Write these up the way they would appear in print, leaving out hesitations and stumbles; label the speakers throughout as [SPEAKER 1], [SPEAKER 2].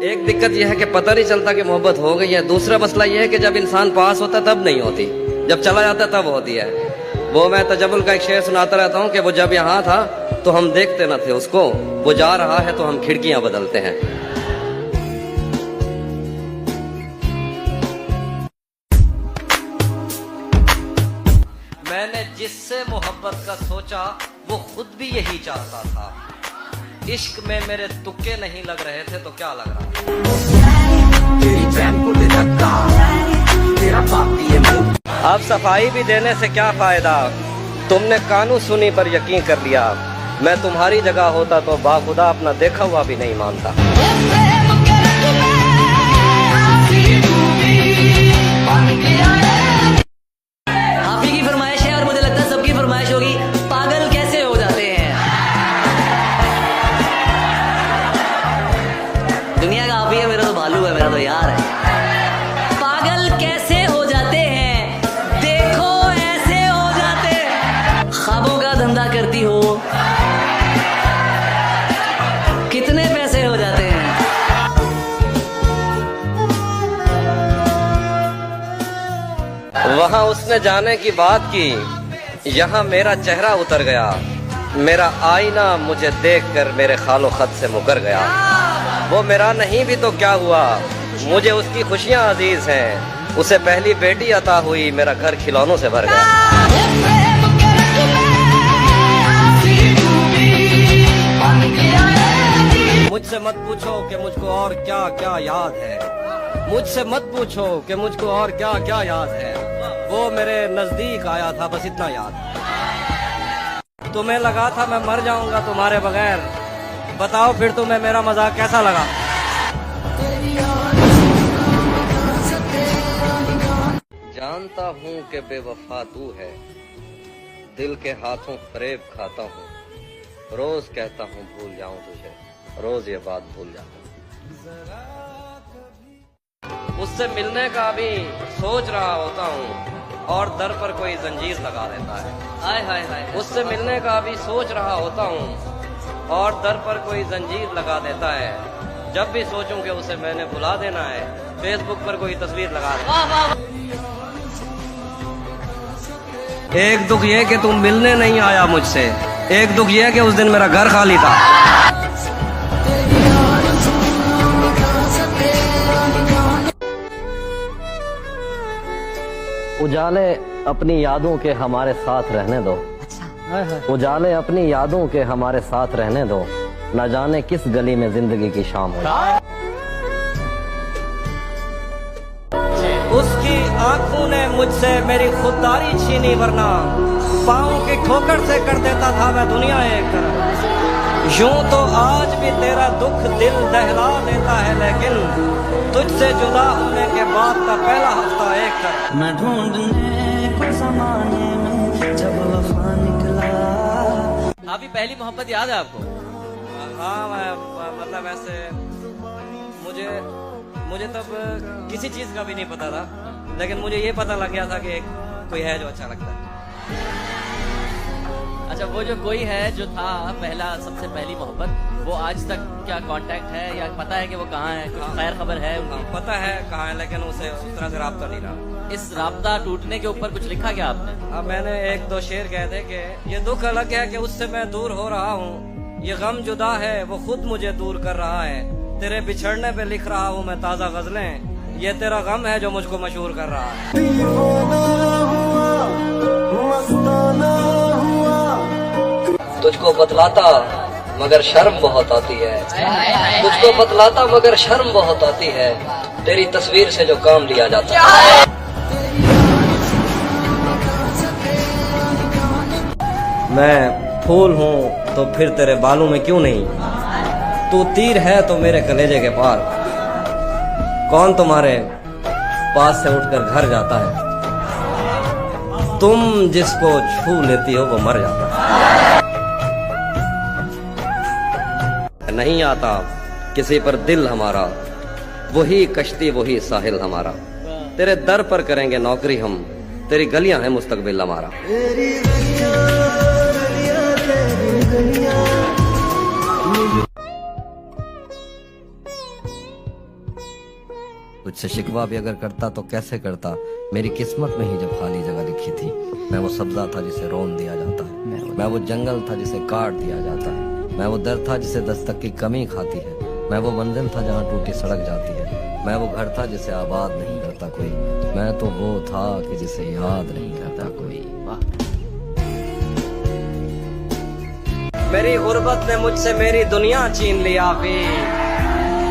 [SPEAKER 1] एक दिक्कत यह है कि पता नहीं चलता कि मोहब्बत हो गई है। दूसरा मसला यह है कि जब इंसान पास होता तब नहीं होती, जब चला जाता तब होती है। वो मैं तजब्बुल का एक शेर सुनाता रहता हूँ कि वो जब यहाँ था तो हम देखते न थे उसको, वो जा रहा है तो हम खिड़कियां बदलते हैं। मैंने जिससे मोहब्बत का सोचा वो खुद भी यही चाहता था। इश्क में मेरे तुक्के नहीं लग रहे थे तो क्या लग रहा था। अब सफाई भी देने से क्या फायदा, तुमने कानून सुनी पर यकीन कर लिया। मैं तुम्हारी जगह होता तो बाखुदा अपना देखा हुआ भी नहीं मानता।
[SPEAKER 2] आप ही की फरमाइश है और मुझे लगता है सबकी फरमाइश होगी, पागल कैसे हो जाते हैं। दुनिया का आप ही है, मेरा तो भालू है, मेरा तो यार है। पागल कैसे हो जाते हैं, देखो ऐसे हो जाते हैं। ख्वाबों का धंधा करती हो, कितने पैसे हो जाते हैं।
[SPEAKER 1] वहाँ उसने जाने की बात की, यहाँ मेरा चेहरा उतर गया। मेरा आईना मुझे देखकर मेरे खालो खत से मुकर गया। वो मेरा नहीं भी तो क्या हुआ, मुझे उसकी खुशियाँ अजीज हैं। उसे पहली बेटी अता हुई, मेरा घर खिलौनों से भर गया। मुझसे मत पूछो कि मुझको और क्या क्या याद है, मुझसे मत पूछो कि मुझको और क्या क्या याद है। वो मेरे नजदीक आया था, बस इतना याद। तुम्हें लगा था मैं मर जाऊंगा तुम्हारे बगैर, बताओ फिर तुम्हें मेरा मजाक कैसा लगा। जानता हूँ कि बेवफा तू है, दिल के हाथों फरेब खाता हूँ। रोज कहता हूँ भूल जाऊं तुझे, रोज ये बात भूल जाता हूँ। उससे मिलने का भी सोच रहा होता हूँ और दर पर कोई जंजीर लगा देता है। हाय हाय हाय। उससे मिलने का भी सोच रहा होता हूँ और दर पर कोई जंजीर लगा देता है। जब भी सोचूं कि उसे मैंने भुला देना है, फेसबुक पर कोई तस्वीर लगा देता है। एक दुख ये कि तुम मिलने नहीं आया मुझसे, एक दुख ये कि उस दिन मेरा घर खाली था। उजाले अपनी यादों के हमारे साथ रहने दो। उजाले अपनी यादों के हमारे साथ रहने दो, न जाने किस गली में जिंदगी की शाम हो। उसकी आंखों ने मुझसे मेरी खुददारी छीनी, वरना पाँव की ठोकर से कर देता था मैं दुनिया एक तरफ। यूं तो आज भी तेरा दुख दिल दहला देता है, लेकिन तुझसे जुदा होने के बाद का पहला हफ्ता एक तरफ।
[SPEAKER 2] मैं ढूंढने को ज़माने में जब वफा निकला।
[SPEAKER 3] आपकी पहली मोहब्बत याद है आपको?
[SPEAKER 1] हाँ, मतलब ऐसे मुझे तब किसी चीज का भी नहीं पता था, लेकिन मुझे ये पता लग गया था कि कोई है जो अच्छा लगता है।
[SPEAKER 3] अच्छा, वो जो कोई है जो था पहला, सबसे पहली मोहब्बत, वो आज तक क्या कांटेक्ट है या पता है कि वो कहाँ है? कुछ खैर खबर है उनकी?
[SPEAKER 1] पता है कहाँ है, लेकिन उसे उस तरह से राब्ता नहीं रहा।
[SPEAKER 3] इस राब्ता टूटने के ऊपर कुछ लिखा क्या आपने?
[SPEAKER 1] अब मैंने एक दो शेर कह दे कि ये दुख अलग है कि उससे मैं दूर हो रहा हूँ, ये गम जुदा है वो खुद मुझे दूर कर रहा है। तेरे बिछड़ने पे लिख रहा हूँ मैं ताज़ा गजलें, ये तेरा गम है जो मुझको मशहूर कर रहा है। तुझको बतलाता मगर शर्म बहुत आती है, तुझको बतलाता मगर शर्म बहुत आती है, तेरी तस्वीर से जो काम लिया जाता है। मैं फूल हूँ तो फिर तेरे बालों में क्यों नहीं, तू तीर है तो मेरे कलेजे के पार। कौन तुम्हारे पास से उठकर घर जाता है, तुम जिसको छू लेती हो वो मर जाता है। नहीं आता किसी पर दिल हमारा, वही कश्ती वही साहिल हमारा। तेरे दर पर करेंगे नौकरी हम, तेरी गलियां हैं मुस्तकबिल हमारा। मुझसे शिकवा भी अगर करता तो कैसे करता, मेरी किस्मत में ही जब खाली जगह लिखी थी। मैं वो सब्जा था जिसे रौन दिया जाता है, मैं वो जंगल था जिसे काट दिया जाता है, मैं वो दर था जिसे दस्तक की कमी खाती है, मैं वो मंजिल था जहाँ टूटी सड़क जाती है, मैं वो घर था जिसे आबाद नहीं करता कोई, मैं तो वो था कि जिसे याद नहीं करता कोई। मेरी गुर्बत ने मुझसे मेरी दुनिया छीन लिया भी,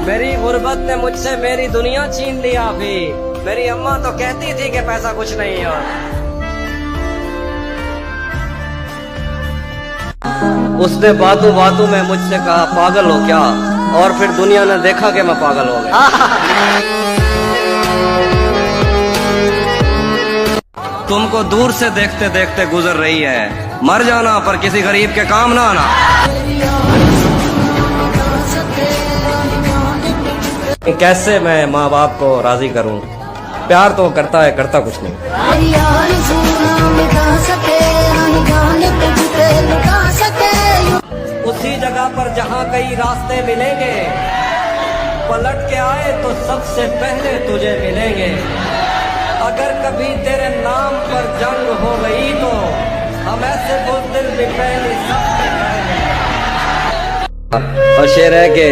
[SPEAKER 1] मेरी गुर्बत ने मुझसे मेरी दुनिया छीन लिया भी। मेरी अम्मा तो कहती थी कि पैसा कुछ नहीं है। उसने बातों बातों में मुझसे कहा पागल हो क्या, और फिर दुनिया ने देखा कि मैं पागल हो गया। तुमको दूर से देखते देखते गुजर रही है, मर जाना पर किसी गरीब के काम ना आना। कैसे मैं माँ बाप को राजी करूं, प्यार तो करता है, करता कुछ नहीं। उसी जगह पर जहाँ कई रास्ते मिलेंगे, पलट के आए तो सबसे पहले तुझे मिलेंगे। अगर कभी तेरे नाम पर जंग हो गई तो हम ऐसे बुज़दिल भी पहले सबसे पहले। और शेर है कि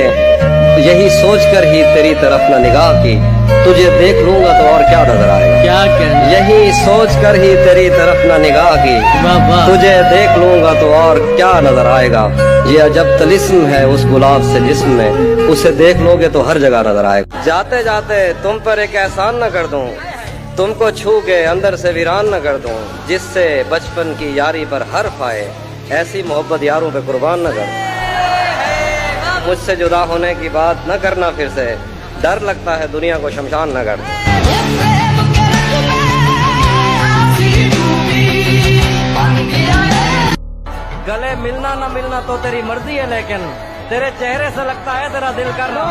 [SPEAKER 1] यही सोचकर ही तेरी तरफ न निगाह की, तुझे देख लूंगा तो और क्या नजर आएगा।
[SPEAKER 3] क्या कहना,
[SPEAKER 1] यही सोचकर ही तेरी तरफ न निगाह की, तुझे देख लूंगा तो और क्या नजर आएगा। ये अजब तलिस्म है उस गुलाब से जिस्म में, उसे देख लोगे तो हर जगह नजर आएगा। जाते जाते तुम पर एक एहसान न कर दूं, तुमको छू के अंदर से वीरान न कर दूं, जिससे बचपन की यारी पर हर्फ आए, ऐसी मोहब्बत यारों पे कुर्बान न कर। मुझसे जुदा होने की बात न करना फिर से, डर लगता है दुनिया को शमशान न कर। गले मिलना न मिलना तो तेरी मर्जी है, लेकिन तेरे चेहरे से लगता है तेरा दिल करना।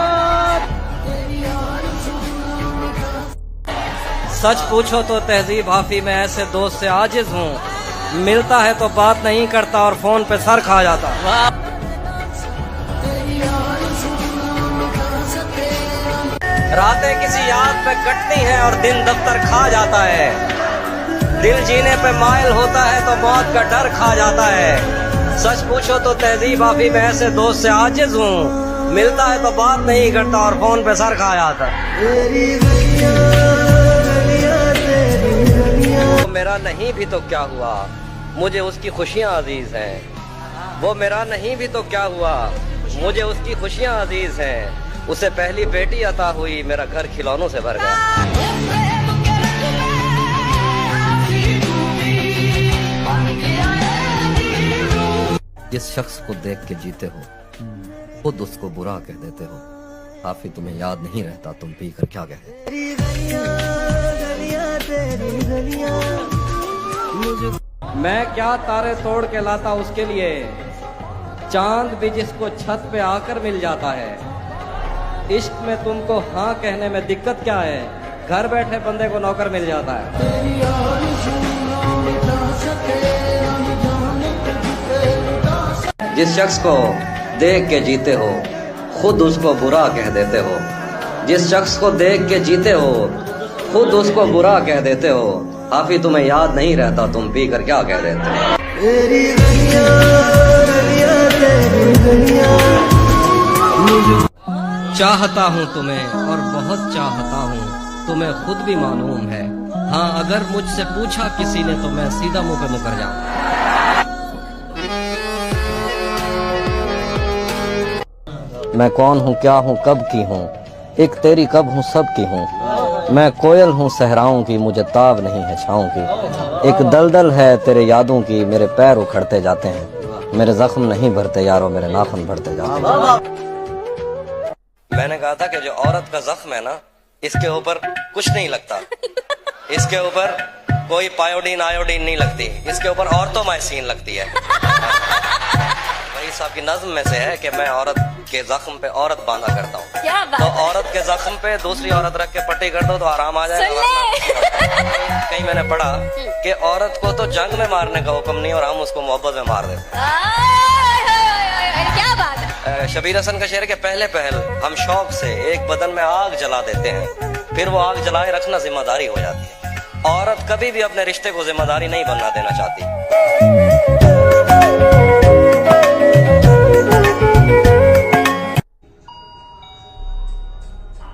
[SPEAKER 1] सच पूछो तो तहजीब हाफी में ऐसे दोस्त से आजिज हूँ, मिलता है तो बात नहीं करता और फोन पे सर खा जाता। रातें किसी याद पे कटती हैं और दिन दफ्तर खा जाता है, दिल जीने पे माइल होता है तो मौत का डर खा जाता है। सच पूछो तो तहजीब आफी में ऐसे दोस्त से आजिज हूँ, मिलता है तो बात नहीं करता और फोन पे सर खा जाता। वो मेरा नहीं भी तो क्या हुआ, मुझे उसकी खुशियाँ अजीज हैं। वो मेरा नहीं भी तो क्या हुआ, मुझे उसकी खुशियाँ अजीज हैं। उसे पहली बेटी अता हुई, मेरा घर खिलौनों से भर गया। जिस शख्स को देख के जीते हो, खुद उसको बुरा कह देते हो। काफी तुम्हें याद नहीं रहता, तुम पी कर क्या कहते। मैं क्या तारे तोड़ के लाता उसके लिए, चांद भी जिसको छत पे आकर मिल जाता है। इश्क में तुमको हाँ कहने में दिक्कत क्या है, घर बैठे बंदे को नौकर मिल जाता है। जिस शख्स को देख के जीते हो, खुद उसको बुरा कह देते हो। जिस शख्स को देख के जीते हो, खुद उसको बुरा कह देते हो। काफी तुम्हें याद नहीं रहता, तुम पी कर क्या कह देते हो। चाहता हूँ तुम्हें और बहुत चाहता हूँ, तुम्हें खुद भी मालूम है। हाँ, अगर मुझसे पूछा किसी ने तो मैं सीधा मुंह पे मुकर जाऊँ। मैं कौन हूँ, क्या हूँ, कब की हूँ, एक तेरी कब हूँ, सब की हूँ। मैं कोयल हूँ सहराओं की, मुझे ताब नहीं है छाँव की। एक दलदल है तेरे यादों की, मेरे पैर उखड़ते जाते हैं। मेरे जख्म नहीं भरते यारो, मेरे नाखून भरते जाते हैं। मैंने कहा था कि जो औरत का जख्म है ना, इसके ऊपर कुछ नहीं लगता, इसके ऊपर कोई पायोडीन आयोडीन नहीं लगती, इसके ऊपर ऑर्थोमाइसिन लगती है। वही साहब की नज्म में से है कि मैं औरत के जख्म पे औरत बांधा करता हूँ। तो औरत के जख्म पे दूसरी औरत रख के पट्टी कर दो तो आराम आ जाएगा। कहीं मैंने पढ़ा कि औरत को तो जंग में मारने का हुक्म नहीं और हम उसको मोहब्बत में मार देते।
[SPEAKER 4] क्या बात है।
[SPEAKER 1] शबीर हसन का शेर के पहले पहल हम शौक से एक बदन में आग जला देते हैं, फिर वो आग जलाए रखना जिम्मेदारी हो जाती है। औरत कभी भी अपने रिश्ते को जिम्मेदारी नहीं बनना देना चाहती।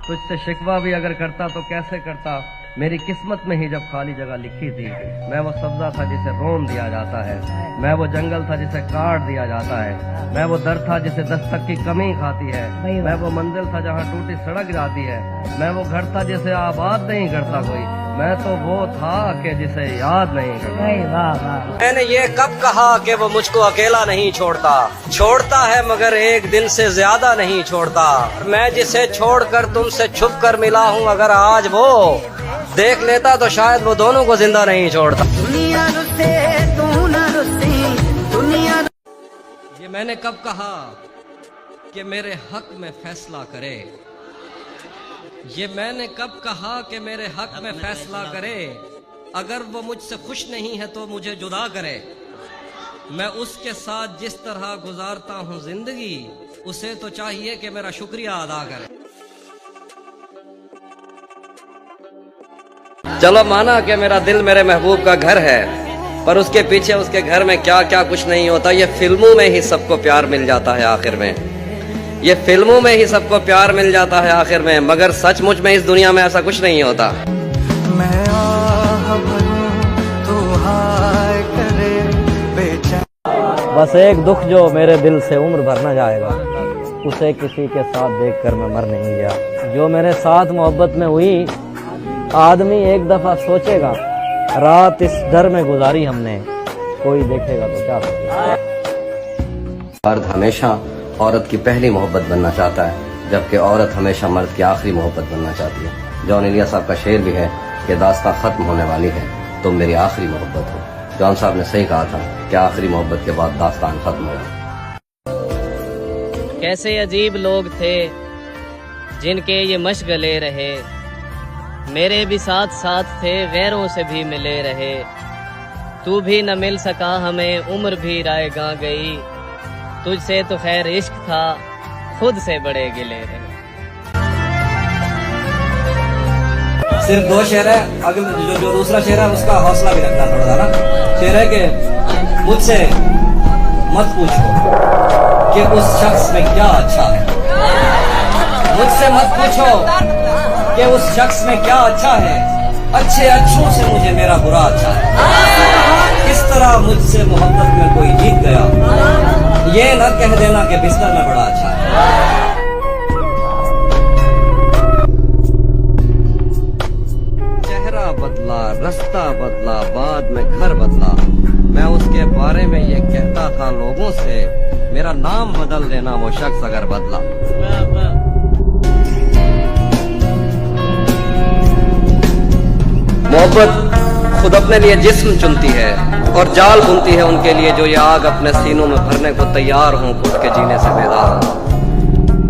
[SPEAKER 1] तुझसे शिकवा भी अगर करता तो कैसे करता, मेरी किस्मत में ही जब खाली जगह लिखी थी। मैं वो सब्जा था जिसे रोन दिया जाता है, मैं वो जंगल था जिसे काट दिया जाता है, मैं वो दर था जिसे दस्तक की कमी खाती है, मैं वो मंजिल था जहाँ टूटी सड़क जाती है, मैं वो घर था जिसे आबाद नहीं करता कोई, मैं तो वो था कि जिसे याद नहीं करता। मैंने ये कब कहा कि वो मुझको अकेला नहीं छोड़ता, छोड़ता है मगर एक दिन से ज्यादा नहीं छोड़ता। मैं जिसे छोड़कर तुमसे छुप कर मिला हूँ, अगर आज वो देख लेता तो शायद वो दोनों को जिंदा नहीं छोड़ता। ये मैंने कब कहा कि मेरे हक में फैसला करे, ये मैंने कब कहा कि मेरे हक में फैसला करे। अगर वो मुझसे खुश नहीं है तो मुझे जुदा करे। मैं उसके साथ जिस तरह गुजारता हूँ जिंदगी, उसे तो चाहिए कि मेरा शुक्रिया अदा करे। चलो माना कि मेरा दिल मेरे महबूब का घर है, पर उसके पीछे उसके घर में क्या क्या कुछ नहीं होता। ये फिल्मों में ही सबको प्यार मिल जाता है आखिर में, ये फिल्मों में ही सबको प्यार मिल जाता है आखिर में, मगर सचमुच में इस दुनिया में ऐसा कुछ नहीं होता।
[SPEAKER 4] मैं आह भरूं तू हाय करे बेचैन।
[SPEAKER 1] बस एक दुख जो मेरे दिल से उम्र भर न जाएगा, उसे किसी के साथ देखकर मैं मर नहीं गया। जो मेरे साथ मोहब्बत में हुई, आदमी एक दफा सोचेगा, रात इस डर में गुजारी हमने, कोई देखेगा तो क्या सोचेगा। मर्द हमेशा औरत की पहली मोहब्बत बनना चाहता है, जबकि औरत हमेशा मर्द की आखिरी मोहब्बत बनना चाहती है। जॉन इलिया साहब का शेर भी है कि दास्तां खत्म होने वाली है, तुम मेरी आखिरी मोहब्बत हो। जॉन साहब ने सही कहा था कि आखिरी मोहब्बत के बाद दास्तान खत्म होगा।
[SPEAKER 2] कैसे अजीब लोग थे जिनके ये मशगले रहे, मेरे भी साथ साथ थे गैरों से भी मिले रहे। तू भी न मिल सका हमें, उम्र भी रायगा गई, तुझसे तो खैर इश्क था, खुद से बड़े गिले रहे।
[SPEAKER 1] सिर्फ दो शेर है, अगर जो दूसरा शेर है उसका हौसला भी रखना थोड़ा सा ना। शेर है कि मुझसे मत पूछो कि उस शख्स में क्या अच्छा है, मुझसे मत पूछो कि उस शख्स में क्या अच्छा है, अच्छे अच्छों से मुझे मेरा बुरा अच्छा है। किस तरह मुझसे मोहब्बत में कोई जीत गया, ये न कह देना कि बिस्तर में बड़ा अच्छा है। चेहरा बदला, रास्ता बदला, बाद में घर बदला, मैं उसके बारे में ये कहता था लोगों से, मेरा नाम बदल देना वो शख्स अगर बदला। मोहब्बत खुद अपने लिए जिस्म चुनती है और जाल बुनती है उनके लिए जो ये आग अपने सीनों में भरने को तैयार हों, खुद के जीने से बेदार हों।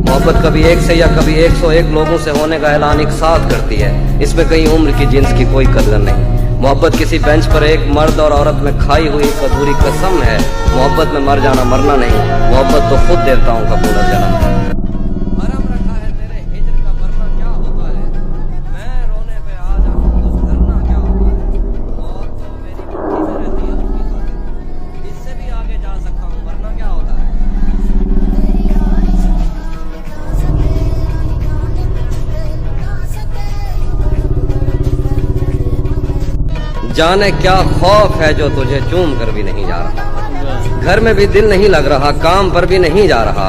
[SPEAKER 1] मोहब्बत कभी एक से या कभी 101 लोगों से होने का ऐलान एक साथ करती है, इसमें कहीं उम्र की जिन्स की कोई कदर नहीं। मोहब्बत किसी बेंच पर एक मर्द और औरत में खाई हुई एक अधूरी कसम है। मोहब्बत में मर जाना मरना नहीं, मोहब्बत तो खुद देवताओं का पुनर्जन्म है। जाने क्या खौफ है जो तुझे चूम कर भी नहीं जा रहा, घर में भी दिल नहीं लग रहा, काम पर भी नहीं जा रहा।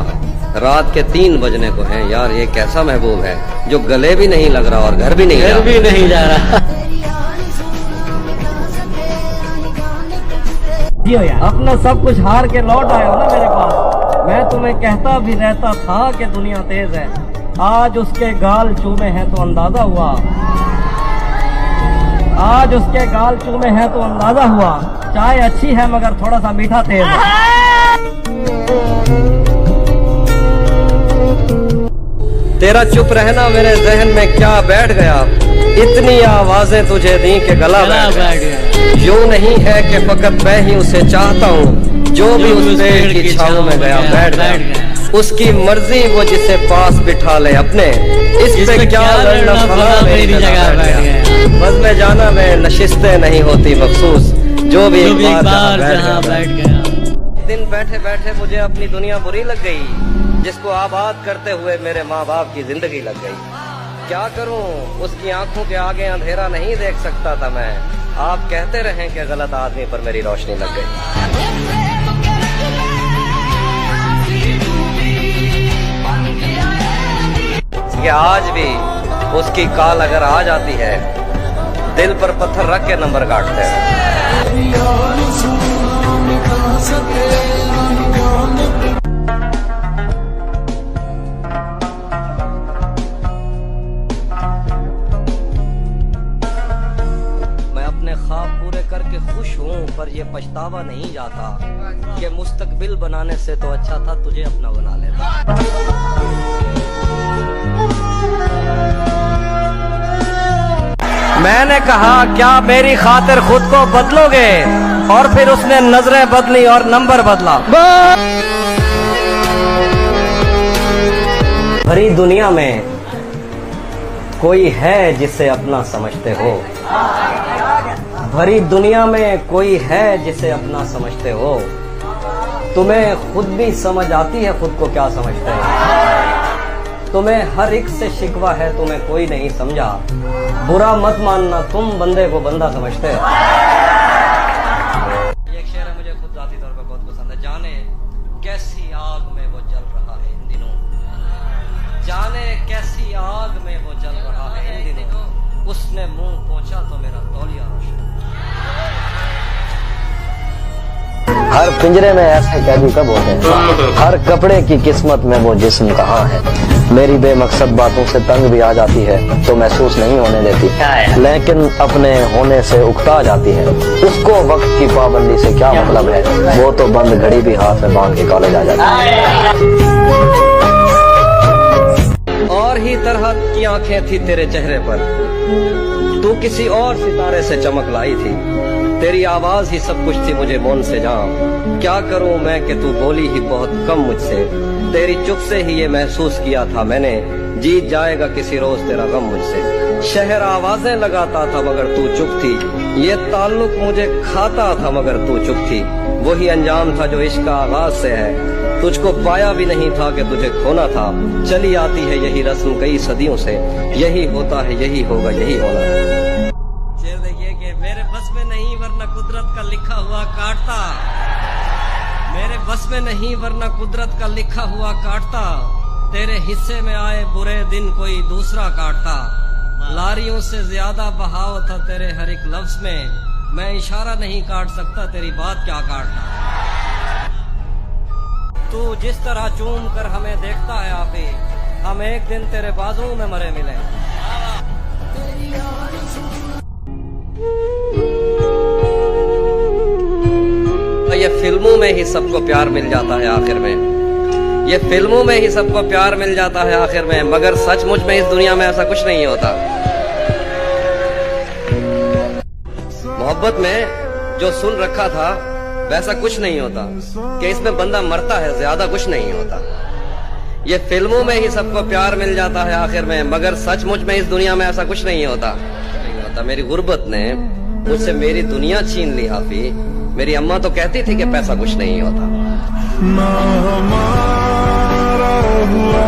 [SPEAKER 1] रात के 3 बजने को हैं यार, ये कैसा महबूब है जो गले भी नहीं लग रहा और घर भी नहीं जा रहा। अपना सब कुछ हार के लौट आए हो ना मेरे पास। मैं तुम्हें कहता भी रहता था कि दुनिया तेज है, आज उसके गाल चूमे हैं तो अंदाजा हुआ, आज उसके गाल चूमे हैं तो अंदाजा हुआ, चाय अच्छी है मगर थोड़ा सा मीठा तेज है। तेरा चुप रहना मेरे जहन में क्या बैठ गया, इतनी आवाजें तुझे दी कि गला बैठ गया। यूं नहीं है कि फकत मैं ही उसे चाहता हूँ, जो भी उस पेड़ की छांव में गया बैठ गया। उसकी मर्जी वो जिसे पास बिठा ले अपने, इस पे क्या लड़ना फला मेरी जगह बैठ गया। बस में जाना में नशिस्तें नहीं होती मखसूस, जो भी एक बार जहाँ बैठ गया। दिन बैठे बैठे मुझे अपनी दुनिया बुरी लग गई, जिसको आबाद करते हुए मेरे माँ बाप की जिंदगी लग गई। क्या करूं, उसकी आंखों के आगे अंधेरा नहीं देख सकता था मैं। आप कहते रहें कि गलत आदमी पर मेरी रोशनी लग गई। कि आज भी उसकी कॉल अगर आ जाती है, दिल पर पत्थर रख के नंबर काटते हैं। मैं अपने ख्वाब पूरे करके खुश हूँ, पर ये पछतावा नहीं जाता कि मुस्तकबिल बनाने से तो अच्छा था तुझे अपना बना लेता। मैंने कहा क्या मेरी खातिर खुद को बदलोगे, और फिर उसने नजरें बदली और नंबर बदला। भरी दुनिया में कोई है जिसे अपना समझते हो, भरी दुनिया में कोई है जिसे अपना समझते हो। तुम्हें खुद भी समझ आती है खुद को क्या समझते हो। तुम्हें हर एक से शिकवा है, तुम्हें कोई नहीं समझा। बुरा मत मानना, तुम बंदे को बंदा समझते हो। एक शेर है मुझे खुद जाती तौर पर बहुत पसंद है। जाने कैसी आग में वो जल रहा है इन दिनों, जाने कैसी आग में वो जल रहा है इन दिनों। उसने मुंह पोंछा तो मेरा तौलिया रोशन। हर पिंजरे में ऐसे कैदी कब होते हैं, हर कपड़े की किस्मत में वो जिस्म कहाँ है। मेरी बेमकसद बातों से तंग भी आ जाती है तो महसूस नहीं होने देती, लेकिन अपने होने से उकता जाती है। उसको वक्त की पाबंदी से क्या मतलब है, वो तो बंद घड़ी भी हाथ में बांध के कॉलेज आ जाती है। और ही तरह की आंखें थी तेरे चेहरे पर, तू किसी और सितारे से चमक लाई थी। तेरी आवाज ही सब कुछ थी मुझे मौन से जाम। क्या करूं मैं कि तू बोली ही बहुत कम मुझसे। तेरी चुप से ही ये महसूस किया था मैंने, जीत जाएगा किसी रोज तेरा गम मुझसे। शहर आवाजें लगाता था मगर तू चुप थी, ये ताल्लुक मुझे खाता था मगर तू चुप थी। वही अंजाम था जो इश्क का आगाज से है, तुझको पाया भी नहीं था कि तुझे खोना था। चली आती है यही रस्म कई सदियों से, यही होता है यही होगा यही होना है। शेर देखिए कि मेरे बस में नहीं वरना कुदरत का लिखा हुआ काटता, मेरे बस में नहीं वरना कुदरत का लिखा हुआ काटता। तेरे हिस्से में आए बुरे दिन कोई दूसरा काटता। लारियों से ज्यादा बहाव था तेरे हर एक लफ्ज में, मैं इशारा नहीं काट सकता तेरी बात क्या काटता। तू जिस तरह चूम कर हमें देखता है आपे, हम एक दिन तेरे बाजुओं में मरे मिले। ये फिल्मों में ही सबको प्यार मिल जाता है आखिर में, ये फिल्मों में ही सबको प्यार मिल जाता है आखिर में, मगर सचमुच में इस दुनिया में ऐसा कुछ नहीं होता। मोहब्बत में जो सुन रखा था वैसा कुछ नहीं होता कि इसमें बंदा मरता है, ज्यादा कुछ नहीं होता। ये फिल्मों में ही सबको प्यार मिल जाता है आखिर में, मगर सचमुच में इस दुनिया में ऐसा कुछ नहीं होता। मेरी गुर्बत ने मुझसे मेरी दुनिया छीन ली हाफी। मेरी अम्मा तो कहती थी कि पैसा कुछ नहीं होता।
[SPEAKER 4] ना हमारा हुआ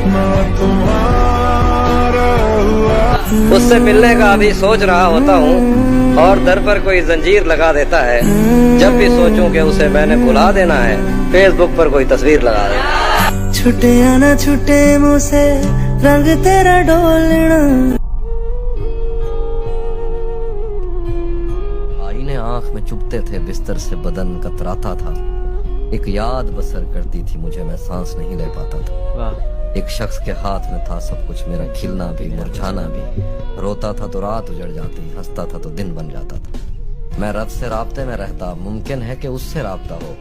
[SPEAKER 4] ना तुम्हारा हुआ।
[SPEAKER 1] उससे मिलने का अभी सोच रहा होता हूँ, और दर पर कोई जंजीर लगा देता है। जब भी सोचूं कि उसे मैंने भुला देना है, फेसबुक पर कोई तस्वीर लगा देता।
[SPEAKER 5] छुटे या ना छुटे मुझसे रंग तेरा डोलना।
[SPEAKER 1] आंख में चुभते थे बिस्तर से बदन कतराता था। एक याद बसर करती थी मुझे, मैं सांस नहीं ले पाता था। एक शख्स के हाथ में था सब कुछ, मेरा खिलना भी मुरझाना भी। रोता था तो रात उजड़ जाती, हंसता था तो दिन बन जाता था। मैं रब से राब्ते में रहता, मुमकिन है कि उससे राब्ता हो।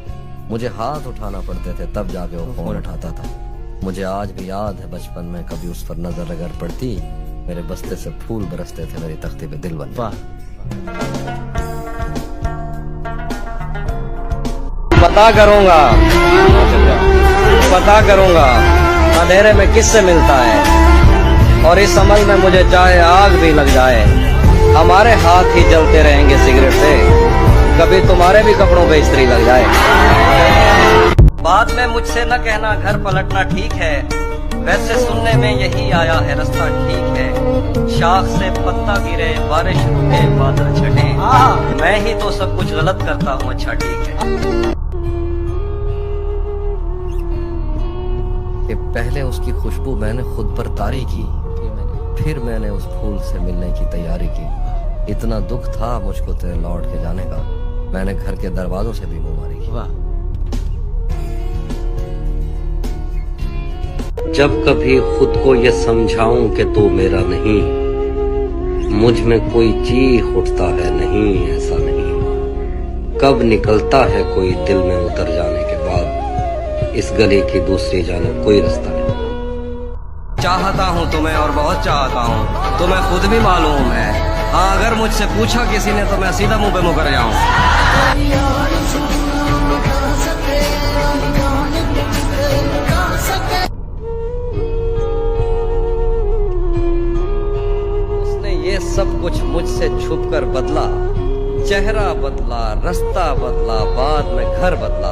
[SPEAKER 1] मुझे हाथ उठाना पड़ते थे तब जाके वो फोन उठाता था। मुझे आज भी याद है बचपन में कभी उस पर नजर अगर पड़ती, मेरे बस्ते से फूल बरसते थे, मेरी तख्ती पे दिल बन जाता। पता करूंगा। पता करूंगा अंधेरे में किससे मिलता है, और इस अमल में मुझे चाहे आग भी लग जाए, हमारे हाथ ही जलते रहेंगे सिगरेट से, कभी तुम्हारे भी कपड़ों पे इस्त्री लग जाए। बाद में मुझसे न कहना घर पलटना ठीक है, वैसे सुनने में यही आया है रास्ता ठीक है। शाख से पत्ता गिरे, बारिश रुके, बादल छटे, मैं ही तो सब कुछ गलत करता हूँ, अच्छा ठीक है। कि पहले उसकी खुशबू मैंने खुद पर तारी की, फिर मैंने उस फूल से मिलने की तैयारी की। इतना दुख था मुझको तेरे लौट के जाने का, मैंने घर के दरवाजों से भी मुंह मारी।
[SPEAKER 3] वाह।
[SPEAKER 1] जब कभी खुद को ये समझाऊं कि तू मेरा नहीं, मुझ में कोई चीख उठता है नहीं ऐसा नहीं। कब निकलता है कोई दिल में उतर जाने के बाद, इस गली की दूसरी जाने कोई रास्ता नहीं। चाहता हूँ तुम्हें और बहुत चाहता हूँ, तुम्हें खुद भी मालूम है। हाँ, अगर मुझसे पूछा किसी ने तो मैं सीधा मुंह पे मुकर जाऊं। सब कुछ मुझसे छुपकर बदला, चेहरा बदला, रास्ता बदला, बाद में घर बदला।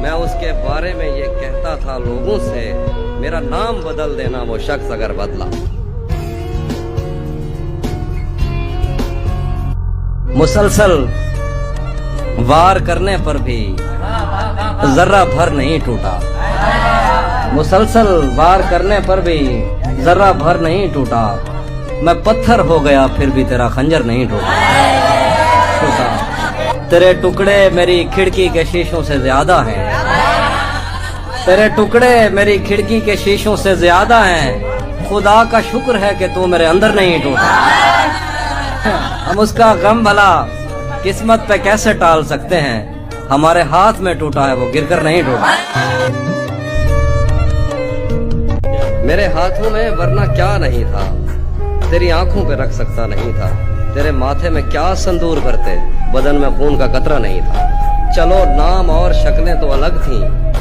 [SPEAKER 1] मैं उसके बारे में ये कहता था लोगों से, मेरा नाम बदल देना वो शख्स अगर बदला। मुसलसल वार करने पर भी जर्रा भर नहीं टूटा, मुसलसल वार करने पर भी जर्रा भर नहीं टूटा। मैं पत्थर हो गया फिर भी तेरा खंजर नहीं टूटा। तेरे टुकड़े मेरी खिड़की के शीशों से ज्यादा हैं, तेरे टुकड़े मेरी खिड़की के शीशों से ज्यादा हैं। खुदा का शुक्र है कि तू मेरे अंदर नहीं टूटा। हम उसका गम भला किस्मत पे कैसे टाल सकते हैं, हमारे हाथ में टूटा है वो गिरकर नहीं टूटा। मेरे हाथों में वरना क्या नहीं था, तेरी आंखों पे रख सकता नहीं था। तेरे माथे में क्या संदूर भरते, बदन में खून का कतरा नहीं था। चलो नाम और शक्लें तो अलग थी,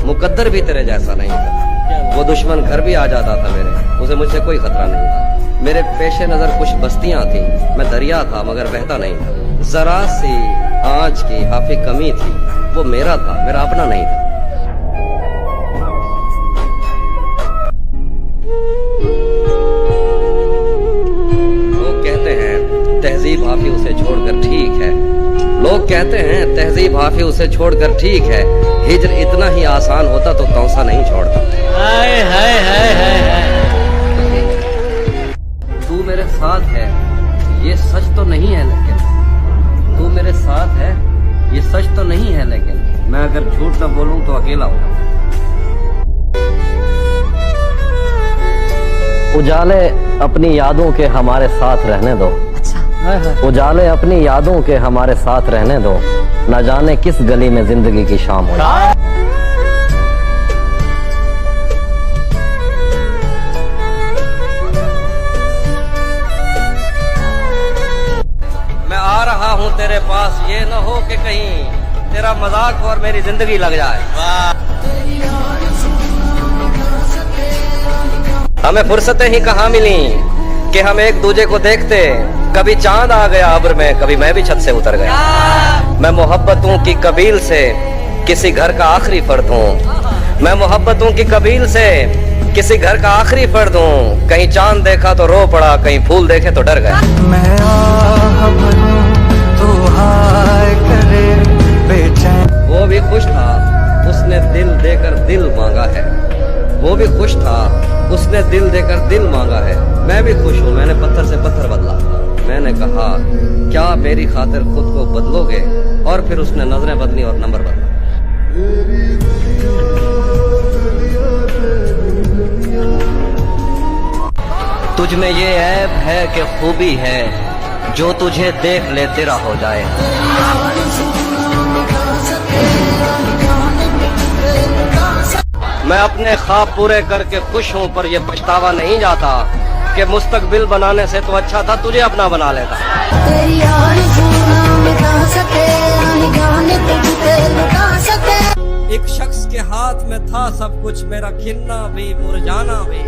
[SPEAKER 1] मुकद्दर भी तेरे जैसा नहीं था। वो दुश्मन घर भी आ जाता था मेरे, उसे मुझसे कोई खतरा नहीं था। मेरे पेशे नजर कुछ बस्तियां थी, मैं दरिया था मगर बहता नहीं था। जरा सी आँच की हाफी कमी थी, वो मेरा था, मेरा अपना नहीं था। तहजीब हाफी उसे छोड़कर ठीक है, लोग कहते हैं तहजीब हाफी उसे छोड़कर ठीक है। हिजर इतना ही आसान होता तो तौसा नहीं छोड़ता।
[SPEAKER 2] हाय हाय हाय हाय हाय।
[SPEAKER 1] तू मेरे साथ है ये सच तो नहीं है, लेकिन तू मेरे साथ है ये सच तो नहीं है, लेकिन मैं अगर झूठ न बोलूं तो अकेला हूं। उजाले अपनी यादों के हमारे साथ रहने दो, उजाले अपनी यादों के हमारे साथ रहने दो, न जाने किस गली में जिंदगी की शाम हो। मैं आ रहा हूँ तेरे पास, ये न हो कि कहीं तेरा मजाक और मेरी जिंदगी लग जाए। हमें फुर्सतें ही कहाँ मिली कि हम एक दूजे को देखते। कभी चांद आ गया अब्र में, कभी मैं भी छत से उतर गया। मैं मोहब्बतों की कबील से किसी घर का आखिरी फर्द हूँ, मैं मोहब्बतों की कबील से किसी घर का आखिरी फर्द हूँ। कहीं चांद देखा तो रो पड़ा, कहीं फूल देखे तो डर गया।
[SPEAKER 5] मैं आह भरूं तो हाय करे बेचैन।
[SPEAKER 1] वो भी खुश था उसने दिल देकर दिल मांगा है, वो भी खुश था उसने दिल देकर दिल मांगा है। मैं भी खुश हूँ, मैंने पत्थर से पत्थर बदला। मैंने कहा क्या मेरी खातिर खुद को बदलोगे, और फिर उसने नजरें बदली और नंबर बदला। तुझ में ये ऐब है कि खूबी है, जो तुझे देख ले तेरा हो जाए। मैं अपने ख्वाब पूरे करके खुश हूँ, पर ये पछतावा नहीं जाता कि मुस्तकबिल बनाने से तो अच्छा था तुझे अपना बना लेता।
[SPEAKER 6] तेरी आरज़ू ना मिटा सके, गाने तुझ पे लुटा सके।
[SPEAKER 1] एक शख्स के हाथ में था सब कुछ, मेरा खिलना भी मुरझाना भी।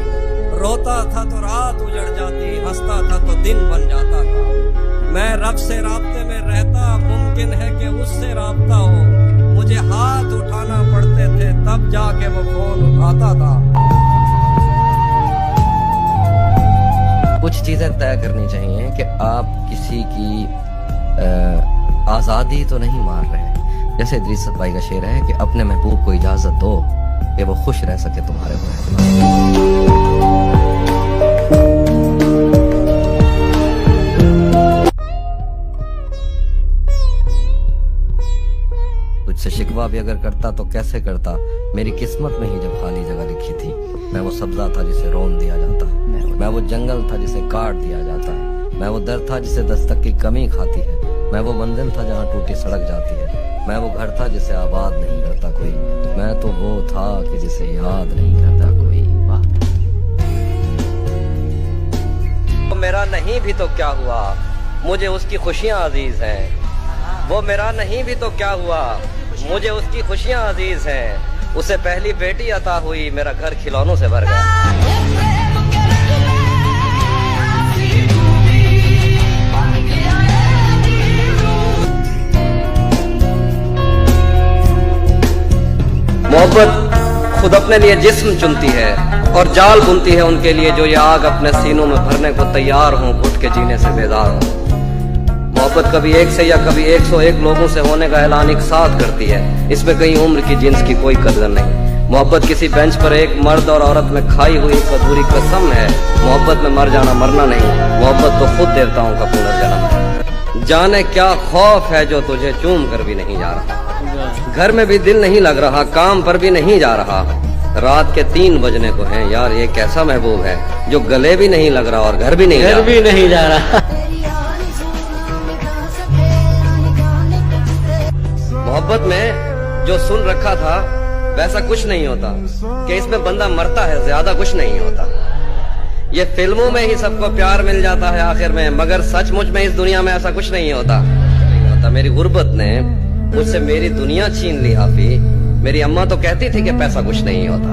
[SPEAKER 1] रोता था तो रात उजड़ जाती, हंसता था तो दिन बन जाता था। मैं रब से राब्ते में रहता, मुमकिन है कि उससे राब्ता हो। मुझे हाथ उठाना पड़ते थे तब जाके वो फोन उठाता था। कुछ चीजें तय करनी चाहिए कि आप किसी की आजादी तो नहीं मार रहे। जैसे इदरीस भाई का शेर है कि अपने महबूब को इजाजत दो कि वो खुश रह सके तुम्हारे बगैर। तुझसे शिकवा भी अगर करता तो कैसे करता, मेरी किस्मत में ही जब खाली जगह लिखी थी। मैं वो सब्जा था जिसे रोन दिया जाता है, मैं वो जंगल था जिसे काट दिया जाता है, मैं वो दर था जिसे दस्तक की कमी खाती है, मैं वो मंजिल था जहाँ टूटी सड़क जाती है, मैं वो घर था जिसे आबाद नहीं करता कोई, मैं तो वो था कि जिसे याद नहीं करता कोई। वाह। वो मेरा नहीं भी तो क्या हुआ, मुझे उसकी खुशियाँ अजीज हैं। वो मेरा नहीं भी तो क्या हुआ, मुझे उसकी खुशियाँ अजीज हैं। उसे पहली बेटी अता हुई, मेरा घर खिलौनों से भर गया। मोहब्बत खुद अपने लिए जिस्म चुनती है और जाल बुनती है उनके लिए जो ये आग अपने सीनों में भरने को तैयार हों, घुट के जीने से बेदार हों। मोहब्बत कभी एक से या कभी 101 लोगों से होने का ऐलान एक साथ करती है। इसमें कहीं उम्र की जिन्स की कोई कदर नहीं। मोहब्बत किसी बेंच पर एक मर्द और औरत में खाई हुई एक अधूरी कसम है। मोहब्बत में मर जाना मरना नहीं, मोहब्बत तो खुद देवताओं का पुनर्जन्म है। जाने क्या खौफ है जो तुझे चूम कर भी नहीं जा रहा, घर में भी दिल नहीं लग रहा, काम पर भी नहीं जा रहा। रात के 3 बजने को हैं यार, ये कैसा महबूब है जो गले भी नहीं लग रहा और घर भी नहीं जा रहा। मोहब्बत में जो सुन रखा था वैसा कुछ नहीं होता कि इसमें बंदा मरता है, ज्यादा कुछ नहीं होता। ये फिल्मों में ही सबको प्यार मिल जाता है आखिर में, मगर सचमुच में इस दुनिया में ऐसा कुछ नहीं होता। मेरी गुर्बत ने मुझसे मेरी दुनिया छीन ली हाफी। मेरी अम्मा तो कहती थी कि पैसा कुछ नहीं होता।